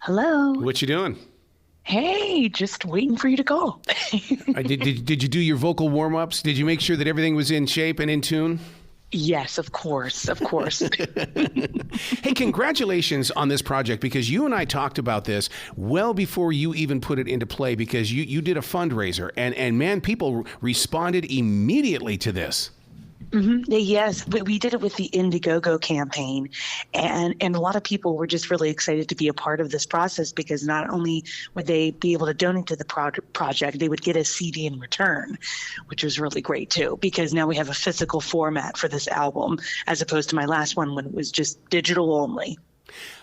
Hello. What you doing? Hey, just waiting for you to call. Did you do your vocal warm-ups? Did you make sure that everything was in shape and in tune? Yes, of course, of course. Hey, congratulations on this project, because you and I talked about this well before you even put it into play, because you did a fundraiser and man, people responded immediately to this. Mm-hmm. Yes, we did it with the Indiegogo campaign, and a lot of people were just really excited to be a part of this process, because not only would they be able to donate to the project, they would get a CD in return, which was really great too, because now we have a physical format for this album as opposed to my last one when it was just digital only.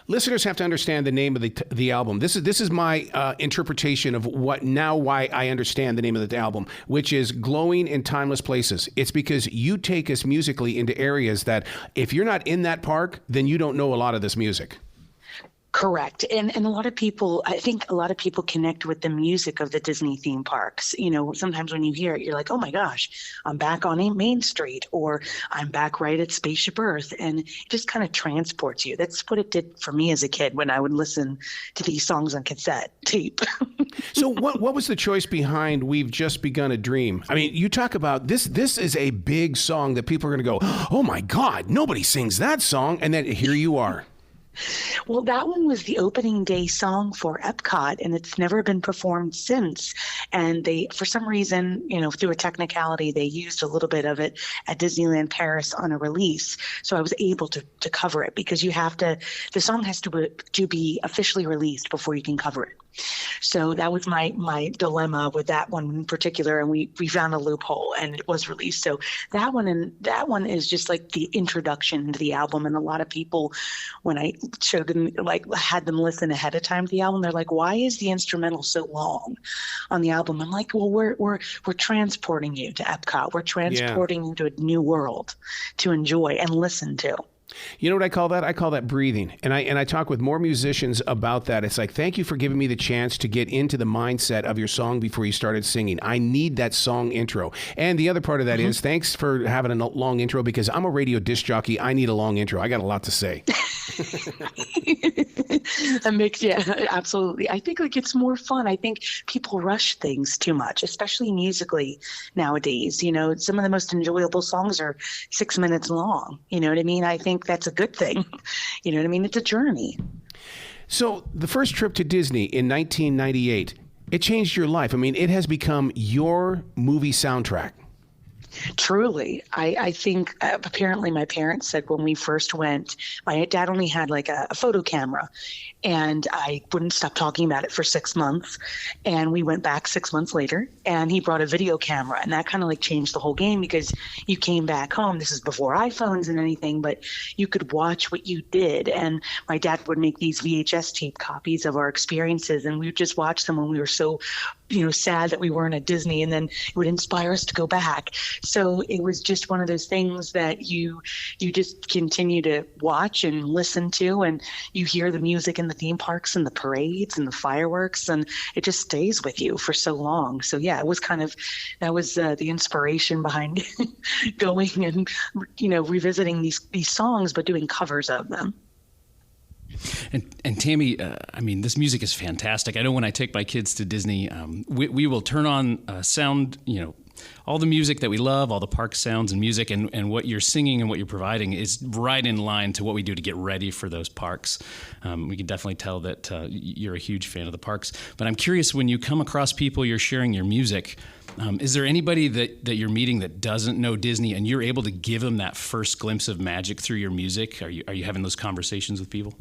Listeners have to understand the name of the album. This is my interpretation of why I understand the name of the album, which is Glowing in Timeless Places. It's because you take us musically into areas that if you're not in that park, then you don't know a lot of this music. Correct. And a lot of people, I think a lot of people connect with the music of the Disney theme parks. You know, sometimes when you hear it, you're like, oh my gosh, I'm back on Main Street, or I'm back right at Spaceship Earth. And it just kind of transports you. That's what it did for me as a kid when I would listen to these songs on cassette tape. So what was the choice behind We've Just Begun a Dream? I mean, you talk about this is a big song that people are going to go, oh my God, nobody sings that song. And then here you are. Well, that one was the opening day song for Epcot, and it's never been performed since. And they, for some reason, you know, through a technicality, they used a little bit of it at Disneyland Paris on a release. So I was able to cover it, because you have to, the song has to be officially released before you can cover it. So that was my dilemma with that one in particular, and we found a loophole and it was released. So that one is just like the introduction to the album, and a lot of people, when I showed them, like had them listen ahead of time to the album, they're like, why is the instrumental so long on the album? I'm like, well, we're transporting you to Epcot. We're transporting you to a new world to enjoy and listen to. You know what I call that? I call that breathing. And I talk with more musicians about that. It's like, thank you for giving me the chance to get into the mindset of your song before you started singing. I need that song intro. And the other part of that is, thanks for having a long intro, because I'm a radio disc jockey. I need a long intro. I got a lot to say. Yeah, absolutely. I think like it's more fun. I think people rush things too much, especially musically nowadays. You know, some of the most enjoyable songs are 6 minutes long. You know what I mean? I think that's a good thing. You know what I mean? It's a journey. So the first trip to Disney in 1998, it changed your life. I mean, it has become your movie soundtrack. Truly. I think apparently my parents said when we first went, my dad only had like a photo camera, and I wouldn't stop talking about it for 6 months. And we went back 6 months later, and he brought a video camera, and that kind of like changed the whole game, because you came back home. This is before iPhones and anything, but you could watch what you did. And my dad would make these VHS tape copies of our experiences, and we would just watch them when we were so, you know, sad that we weren't at Disney, and then it would inspire us to go back. So it was just one of those things that you just continue to watch and listen to, and you hear the music in the theme parks and the parades and the fireworks, and it just stays with you for so long. So yeah, it was kind of, that was the inspiration behind going and, you know, revisiting these songs, but doing covers of them. And Tammy, I mean, this music is fantastic. I know when I take my kids to Disney, we will turn on sound, you know, all the music that we love, all the park sounds and music, and what you're singing and what you're providing is right in line to what we do to get ready for those parks. We can definitely tell that you're a huge fan of the parks. But I'm curious, when you come across people, you're sharing your music, is there anybody that you're meeting that doesn't know Disney, and you're able to give them that first glimpse of magic through your music? Are you having those conversations with people?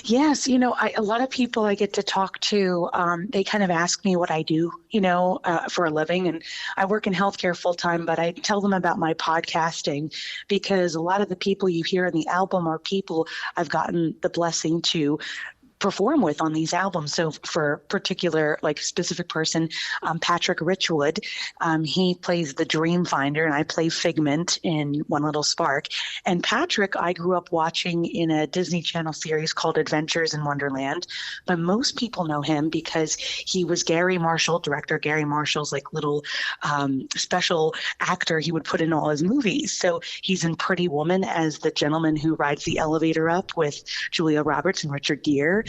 Yes, you know, a lot of people I get to talk to, they kind of ask me what I do, you know, for a living. And I work in healthcare full time, but I tell them about my podcasting, because a lot of the people you hear in the album are people I've gotten the blessing to perform with on these albums. So for a particular, like specific person, Patrick Richwood, he plays the Dream Finder, and I play Figment in One Little Spark. And Patrick, I grew up watching in a Disney Channel series called Adventures in Wonderland, but most people know him because he was Gary Marshall, director Gary Marshall's like little special actor he would put in all his movies. So he's in Pretty Woman as the gentleman who rides the elevator up with Julia Roberts and Richard Gere.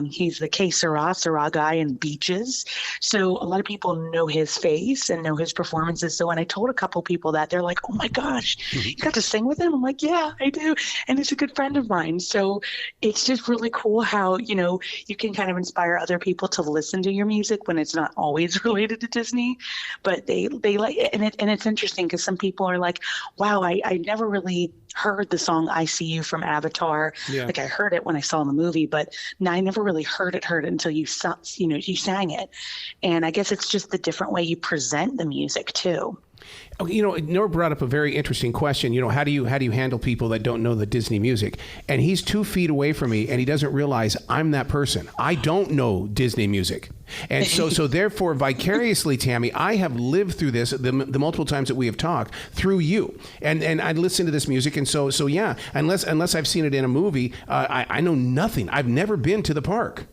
He's the Que Sera guy in Beaches. So a lot of people know his face and know his performances. So when I told a couple people that, they're like, oh my gosh, you got to sing with him? I'm like, yeah, I do. And he's a good friend of mine. So it's just really cool how, you can kind of inspire other people to listen to your music when it's not always related to Disney. But they like it. And it's interesting because some people are like, wow, I never really heard the song I See You from Avatar. Yeah. Like I heard it when I saw the movie, but I never really heard it until you sang it. And I guess it's just the different way you present the music too. Oh, Nora brought up a very interesting question. How do you handle people that don't know the Disney music? And he's 2 feet away from me, and he doesn't realize I'm that person. I don't know Disney music. And so therefore, vicariously, Tammy, I have lived through this the multiple times that we have talked through you. And I listen to this music, and so yeah, unless I've seen it in a movie, I know nothing. I've never been to the park.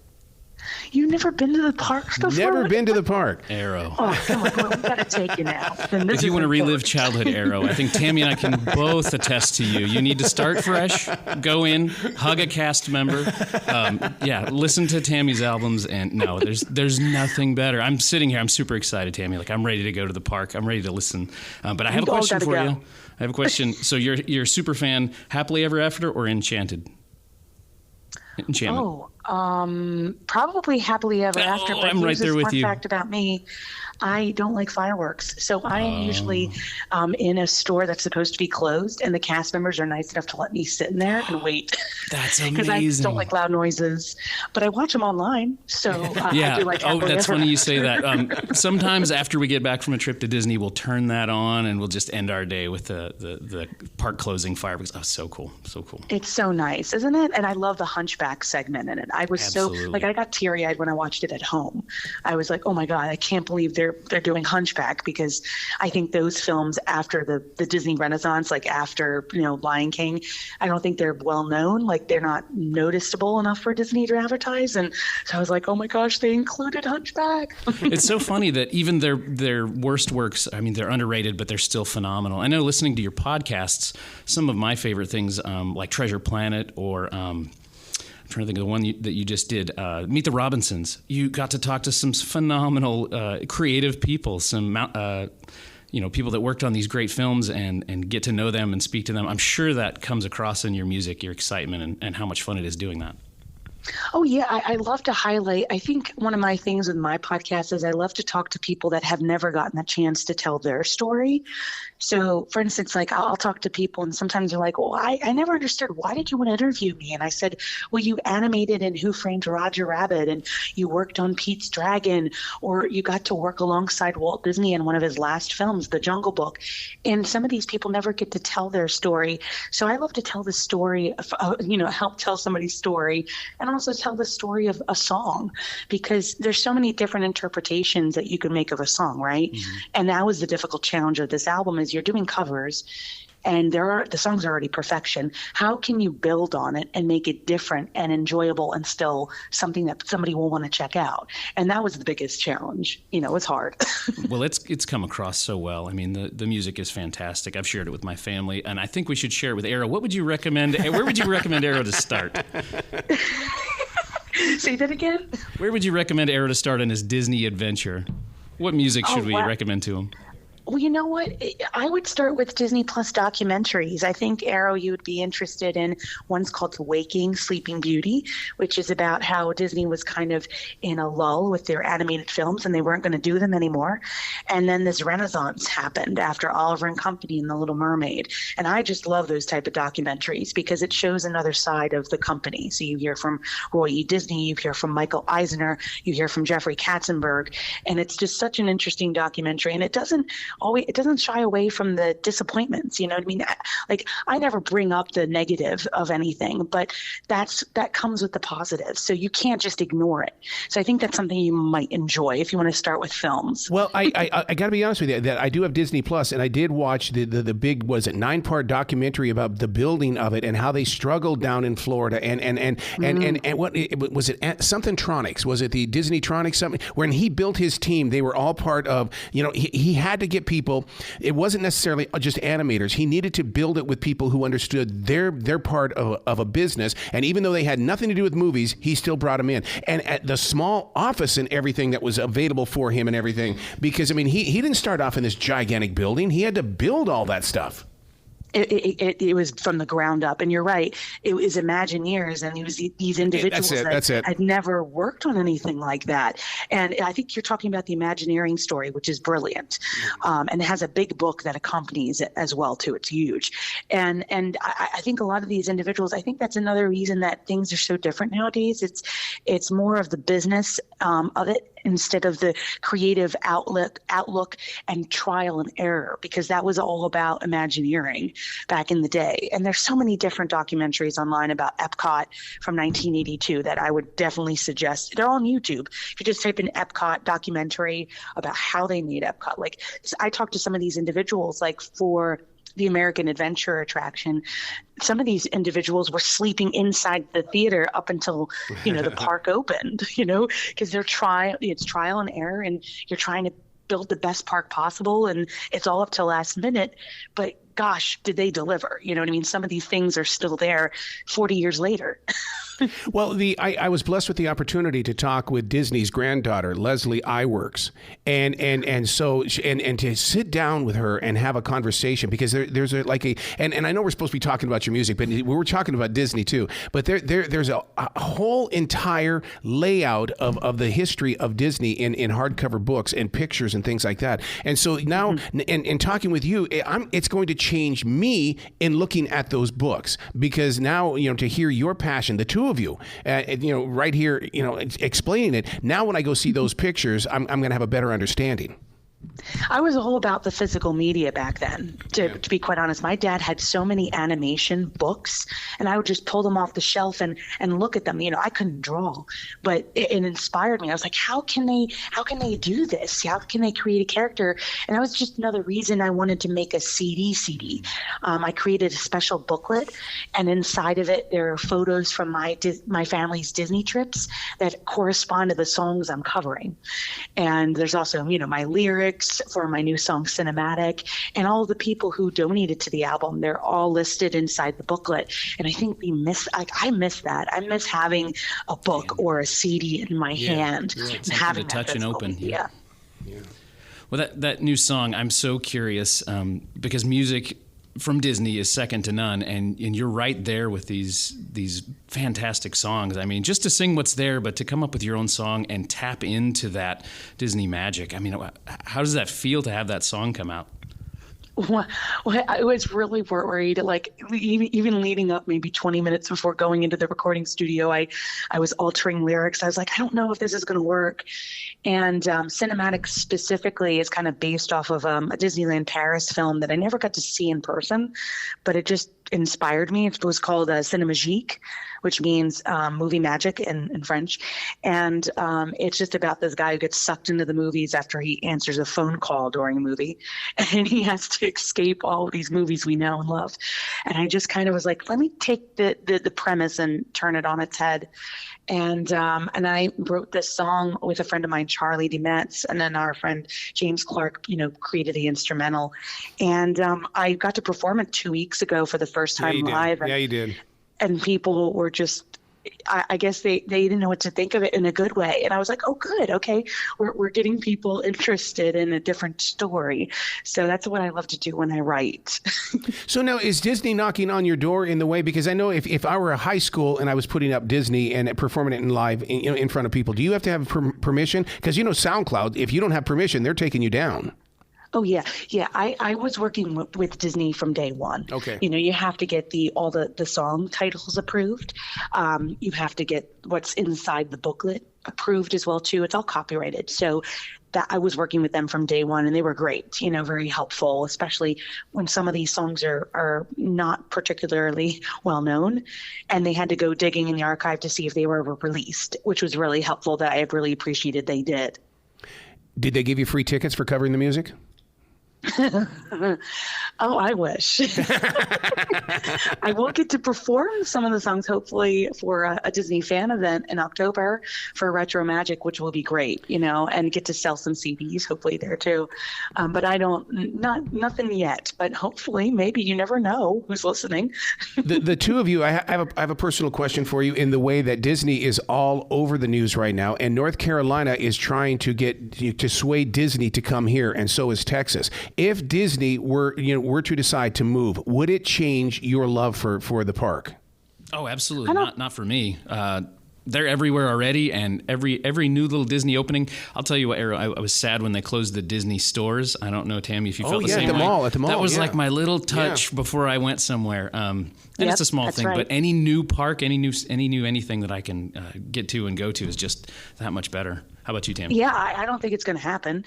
You've never been to the parks before? Never been to the park. Arrow. Oh, come on. We got to take you now. If you want to relive childhood, Arrow, I think Tammy and I can both attest to you. You need to start fresh, go in, hug a cast member. Listen to Tammy's albums. And no, there's nothing better. I'm sitting here. I'm super excited, Tammy. Like, I'm ready to go to the park. I'm ready to listen. But I have a question for you. I have a question. So you're a super fan, Happily Ever After or Enchanted? Enchantment. Probably Happily Ever After. But I'm right there with you. Fun fact about me, I don't like fireworks. So I am usually in a store that's supposed to be closed, and the cast members are nice enough to let me sit in there and wait. That's amazing. Because I just don't like loud noises. But I watch them online, so yeah. I do like Happily that's funny you say that. Sometimes after we get back from a trip to Disney, we'll turn that on, and we'll just end our day with the park closing fireworks. Oh, so cool. So cool. It's so nice, isn't it? And I love the Hunchback segment in it. I was Absolutely. I got teary-eyed when I watched it at home. I was like, oh my God, I can't believe they're doing Hunchback, because I think those films after the Disney Renaissance, like after, Lion King, I don't think they're well known. Like, they're not noticeable enough for Disney to advertise. And so I was like, oh my gosh, they included Hunchback. It's so funny that even their worst works, I mean, they're underrated, but they're still phenomenal. I know listening to your podcasts, some of my favorite things, like Treasure Planet or I'm trying to think of the one that you just did, Meet the Robinsons. You got to talk to some phenomenal creative people, some people that worked on these great films, and get to know them and speak to them. I'm sure that comes across in your music, your excitement, and how much fun it is doing that. Oh, yeah. I love to highlight. I think one of my things with my podcast is I love to talk to people that have never gotten a chance to tell their story. So, for instance, like I'll talk to people and sometimes they're like, well, I never understood. Why did you want to interview me? And I said, well, you animated in Who Framed Roger Rabbit, and you worked on Pete's Dragon, or you got to work alongside Walt Disney in one of his last films, The Jungle Book. And some of these people never get to tell their story. So I love to tell the story, help tell somebody's story, and also tell the story of a song, because there's so many different interpretations that you can make of a song, right? Mm-hmm. And that was the difficult challenge of this album, is you're doing covers and the songs are already perfection. How can you build on it and make it different and enjoyable and still something that somebody will want to check out? And that was the biggest challenge. It's hard. Well, it's come across so well. I mean, the music is fantastic. I've shared it with my family, and I think we should share it with Arrow. What would you recommend? Where would you recommend Arrow to start? Say that again? Where would you recommend Arrow to start on his Disney adventure? What music should we recommend to him? Well, you know what? I would start with Disney Plus documentaries. I think, Arrow, you would be interested in one's called Waking Sleeping Beauty, which is about how Disney was kind of in a lull with their animated films and they weren't going to do them anymore. And then this renaissance happened after Oliver and Company and The Little Mermaid. And I just love those type of documentaries because it shows another side of the company. So you hear from Roy E. Disney, you hear from Michael Eisner, you hear from Jeffrey Katzenberg, and it's just such an interesting documentary. And it doesn't shy away from the disappointments. You know what I mean? I never bring up the negative of anything, but that comes with the positive. So you can't just ignore it. So I think that's something you might enjoy if you want to start with films. Well, I got to be honest with you that I do have Disney Plus, and I did watch the big, 9-part documentary about the building of it and how they struggled down in Florida and what was it? Something Tronics? Was it the Disney Tronics? Something when he built his team, they were all part of. He had to get people. It wasn't necessarily just animators. He needed to build it with people who understood their part of a business. And even though they had nothing to do with movies, he still brought them in. And at the small office and everything that was available for him and everything, because, I mean, he didn't start off in this gigantic building. He had to build all that stuff. It was from the ground up, and you're right. It was Imagineers, and it was these individuals that had never worked on anything like that. And I think you're talking about the Imagineering story, which is brilliant, and it has a big book that accompanies it as well too. It's huge, and I think a lot of these individuals. I think that's another reason that things are so different nowadays. It's more of the business of it instead of the creative outlook and trial and error, because that was all about Imagineering back in the day. And there's so many different documentaries online about Epcot from 1982 that I would definitely suggest. They're all on YouTube. If you just type in Epcot documentary about how they made Epcot, like I talked to some of these individuals, like for the American Adventure attraction, some of these individuals were sleeping inside the theater up until, the park opened, because it's trial and error, and you're trying to build the best park possible, and it's all up to last minute. But gosh, did they deliver? You know what I mean? Some of these things are still there 40 years later. Well, I was blessed with the opportunity to talk with Disney's granddaughter, Leslie Iwerks, and to sit down with her and have a conversation, because there's and I know we're supposed to be talking about your music, but we were talking about Disney too. But there's a whole entire layout of the history of Disney in hardcover books and pictures and things like that. And so now, in talking with you, it's going to change me in looking at those books, because now to hear your passion, the two of you, right here, explaining it. Now, when I go see those pictures, I'm going to have a better understanding. I was all about the physical media back then, to be quite honest. My dad had so many animation books, and I would just pull them off the shelf and look at them. I couldn't draw, but it inspired me. I was like, how can they do this? How can they create a character? And that was just another reason I wanted to make a CD. I created a special booklet, and inside of it, there are photos from my family's Disney trips that correspond to the songs I'm covering. And there's also, my lyrics for my new song Cinematic, and all the people who donated to the album. They're all listed inside the booklet. And I think I miss that. I miss having a book or a CD in my hand and having to touch and open. Yeah. Well, that new song, I'm so curious, because music from Disney is second to none, and you're right there with these fantastic songs. I mean, just to sing what's there, but to come up with your own song and tap into that Disney magic. I mean, how does that feel to have that song come out? Well, I was really worried, like even leading up maybe 20 minutes before going into the recording studio, I was altering lyrics. I was like, I don't know if this is going to work. And Cinematic specifically is kind of based off of a Disneyland Paris film that I never got to see in person, but it just inspired me. It was called Cinemagique, which means movie magic in French. And it's just about this guy who gets sucked into the movies after he answers a phone call during a movie. And he has to escape all of these movies we know and love. And I just kind of was like, let me take the premise and turn it on its head. And I wrote this song with a friend of mine, Charlie DeMetz, and then our friend James Clark, created the instrumental. And I got to perform it 2 weeks ago for the first time live. Yeah, you did. And people were just, I guess they didn't know what to think of it in a good way. And I was like, oh, good. Okay. We're getting people interested in a different story. So that's what I love to do when I write. So now, is Disney knocking on your door in the way? Because I know if I were a high school and I was putting up Disney and performing it in live in front of people, do you have to have permission? Because, SoundCloud, if you don't have permission, they're taking you down. Oh, yeah. Yeah. I was working with Disney from day one. Okay. You have to get all the song titles approved. You have to get what's inside the booklet approved as well, too. It's all copyrighted. So that I was working with them from day one, and they were great, very helpful, especially when some of these songs are not particularly well known, and they had to go digging in the archive to see if they were ever released, which was really helpful that I really appreciated they did. Did they give you free tickets for covering the music? Oh, I wish. I will get to perform some of the songs, hopefully, for a Disney fan event in October for Retro Magic, which will be great, and get to sell some CDs, hopefully there too. But I nothing yet. But hopefully, maybe, you never know who's listening. The two of you, I have a personal question for you. In the way that Disney is all over the news right now, and North Carolina is trying to get to sway Disney to come here, and so is Texas. If Disney were to decide to move, would it change your love for the park? Oh, absolutely. Not for me. They're everywhere already, and every new little Disney opening. I'll tell you what, Arrow, I was sad when they closed the Disney stores. I don't know, Tammy, if you felt the same way. At the mall. That was like my little touch before I went somewhere. And it's a small thing, right. but any new park, any new anything that I can get to and go to is just that much better. How about you, Tammy? Yeah, I don't think it's going to happen.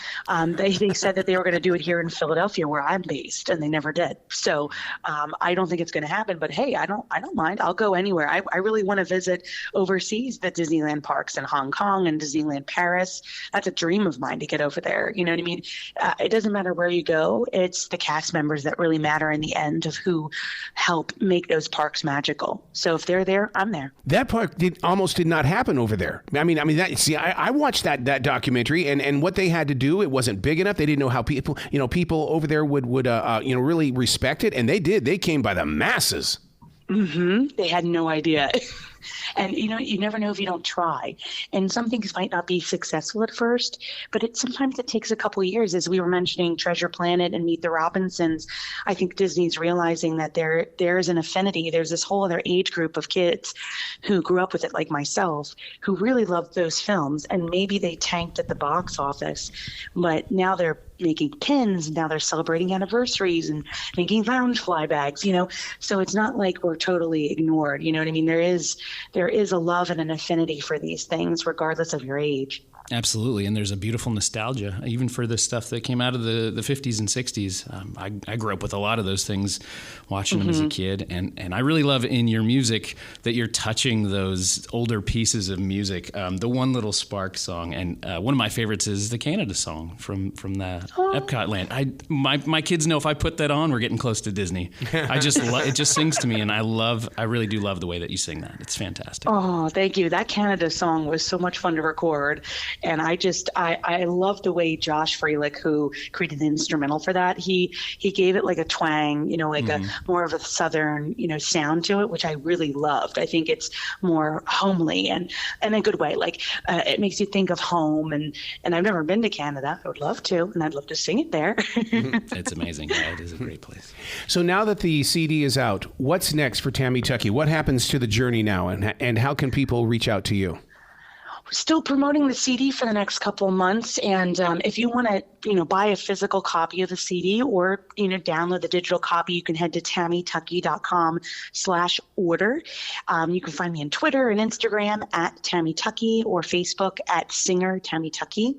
They said that they were going to do it here in Philadelphia, where I'm based, and they never did. So I don't think it's going to happen. But hey, I don't mind. I'll go anywhere. I really want to visit overseas, the Disneyland parks in Hong Kong and Disneyland Paris. That's a dream of mine to get over there. You know what I mean? It doesn't matter where you go. It's the cast members that really matter in the end of who help make those parks magical. So if they're there, I'm there. That park almost did not happen over there. I mean, I watched that documentary, and what they had to do, it wasn't big enough. They didn't know how people over there would really respect it, and they did. They came by the masses. Mm-hmm. They had no idea. And, you never know if you don't try. And some things might not be successful at first, but sometimes it takes a couple of years. As we were mentioning Treasure Planet and Meet the Robinsons, I think Disney's realizing that there is an affinity. There's this whole other age group of kids who grew up with it, like myself, who really loved those films. And maybe they tanked at the box office, but now they're making pins. Now they're celebrating anniversaries and making Loungefly bags, so it's not like we're totally ignored. You know what I mean? There is a love and an affinity for these things, regardless of your age. Absolutely, and there's a beautiful nostalgia, even for the stuff that came out of the 50s and 60s. I grew up with a lot of those things, watching them as a kid, and I really love in your music that you're touching those older pieces of music. The One Little Spark song, and one of my favorites is the Canada song from the Epcot land. My kids know if I put that on, we're getting close to Disney. I just it just sings to me, and I really do love the way that you sing that. It's fantastic. Oh, thank you. That Canada song was so much fun to record. And I love the way Josh Freelick, who created the instrumental for that, he gave it like a twang, a more of a southern, sound to it, which I really loved. I think it's more homely and in a good way. Like it makes you think of home. And I've never been to Canada. I would love to, and I'd love to sing it there. It's amazing. Yeah, it is a great place. So now that the CD is out, what's next for Tammy Tuckey? What happens to the journey now, and how can people reach out to you? Still promoting the CD for the next couple of months. And if you want to, buy a physical copy of the CD or, download the digital copy, you can head to tammytuckey.com/order. You can find me on Twitter and Instagram at Tammy Tuckey, or Facebook at Singer Tammy Tuckey.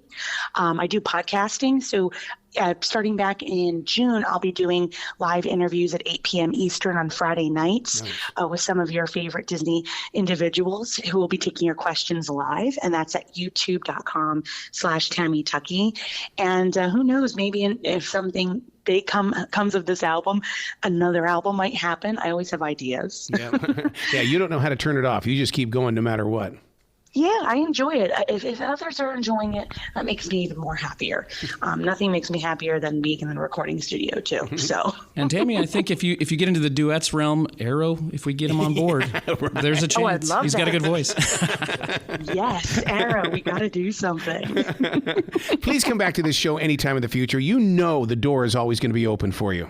I do podcasting. So starting back in June, I'll be doing live interviews at 8 p.m. Eastern on Friday nights with some of your favorite Disney individuals who will be taking your questions live. And that's at youtube.com/Tammy Tuckey. And who knows, maybe if something big comes of this album, another album might happen. I always have ideas. Yeah, you don't know how to turn it off. You just keep going no matter what. Yeah, I enjoy it. If others are enjoying it, that makes me even more happier. Nothing makes me happier than being in the recording studio too. So. And Tammy, I think if you get into the duets realm, Arrow, if we get him on board, there's a chance. He's got a good voice. Yes, Arrow, we got to do something. Please come back to this show anytime in the future. The door is always going to be open for you.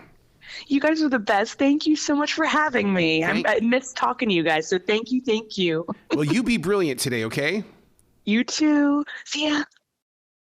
You guys are the best. Thank you so much for having me. I miss talking to you guys, so thank you. Well, you be brilliant today, okay? You too. See ya.